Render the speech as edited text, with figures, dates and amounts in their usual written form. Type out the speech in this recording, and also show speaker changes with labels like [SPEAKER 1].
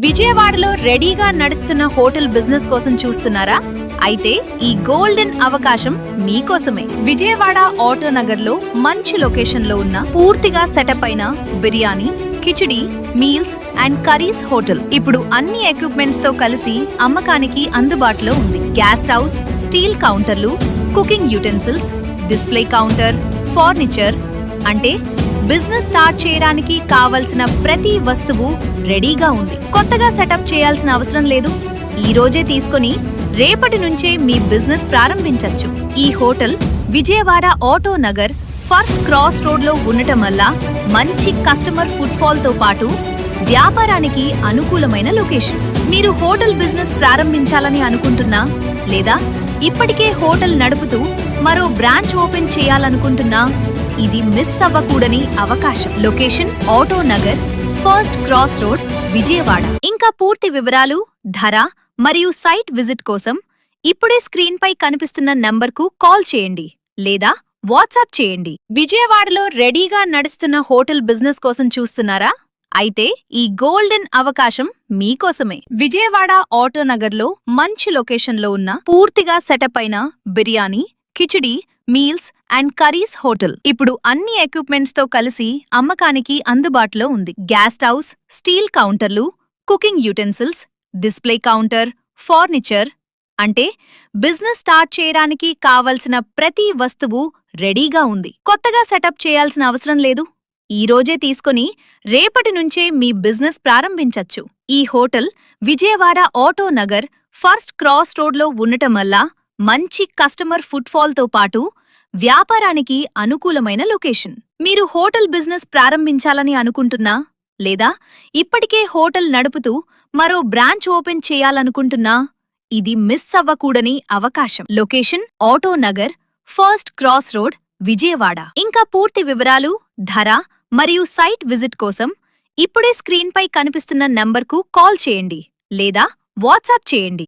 [SPEAKER 1] విజయవాడలో రెడీగా నడుస్తున్న హోటల్ బిజినెస్ కోసం చూస్తున్నారా? అయితే ఈ గోల్డెన్ అవకాశం మీకోసమే. విజయవాడ ఆటోనగర్ లో మంచి లొకేషన్ లో ఉన్న పూర్తిగా సెటప్ అయిన biryani, khichdi, meals and curries hotel ఇప్పుడు అన్ని ఎక్విప్మెంట్స్ తో కలిసి అమ్మకానికి అందుబాటులో ఉంది. గ్యాస్ హౌస్, స్టీల్ కౌంటర్లు, cooking utensils, display counter, furniture అంటే బిజినెస్ స్టార్ట్ చేయడానికి కావలసిన ప్రతి వస్తువు రెడీగా ఉంది. కొత్తగా సెటప్ చేయాల్సిన అవసరం లేదు. ఈ రోజే తీసుకొని రేపటి నుంచే మీ బిజినెస్ ప్రారంభించొచ్చు. ఈ hotel Vijayawada auto Nagar first cross road లో ఉండటం వల్ల మంచి కస్టమర్ ఫుట్ఫాల్ తో పాటు వ్యాపారానికి అనుకూలమైన లొకేషన్. మీరు హోటల్ బిజినెస్ ప్రారంభించాలని అనుకుంటున్నా లేదా ఇప్పటికే హోటల్ నడుపుతూ మరో బ్రాంచ్ ఓపెన్ చేయాలనుకుంటున్నా ఇది మిస్ అవ్వకూడని అవకాశం. Location auto Nagar first cross road Vijayawada. ఇంకా పూర్తి వివరాలు, ధర మరియు సైట్ విజిట్ కోసం ఇప్పుడే స్క్రీన్ పై కనిపిస్తున్న నంబర్కు కాల్ చేయండి లేదా వాట్సాప్ చేయండి. విజయవాడలో రెడీగా నడుస్తున్న హోటల్ బిజినెస్ కోసం చూస్తున్నారా? అయితే ఈ గోల్డెన్ అవకాశం మీకోసమే. విజయవాడ ఆటోనగర్ లో మంచి లొకేషన్ లో ఉన్న పూర్తిగా సెటప్ అయిన biryani, khichdi, meals and curries hotel ఇప్పుడు అన్ని ఎక్విప్మెంట్స్ తో కలిసి అమ్మకానికి అందుబాటులో ఉంది. గ్యాస్ హౌస్, స్టీల్ కౌంటర్లు, cooking utensils, display counter, furniture అంటే బిజినెస్ స్టార్ట్ చేయడానికి కావలసిన ప్రతి వస్తువు రెడీగా ఉంది. కొత్తగా సెటప్ చేయాల్సిన అవసరం లేదు. ఈ రోజే తీసుకొని రేపటి నుంచే మీ బిజినెస్ ప్రారంభించొచ్చు. ఈ hotel Vijayawada auto Nagar first cross road లో ఉండటం వల్ల మంచి కస్టమర్ ఫుట్ఫాల్ తో పాటు వ్యాపారానికి అనుకూలమైన లొకేషన్. మీరు హోటల్ బిజినెస్ ప్రారంభించాలని అనుకుంటున్నా లేదా ఇప్పటికే హోటల్ నడుపుతూ మరో బ్రాంచ్ ఓపెన్ చేయాలనుకుంటున్నా ఇది మిస్ అవ్వకూడని అవకాశం. Location auto Nagar first cross road Vijayawada. ఇంకా పూర్తి వివరాలు, ధర మరియు సైట్ విజిట్ కోసం ఇప్పుడే స్క్రీన్ పై కనిపిస్తున్న నంబర్కు కాల్ చేయండి లేదా వాట్సాప్ చేయండి.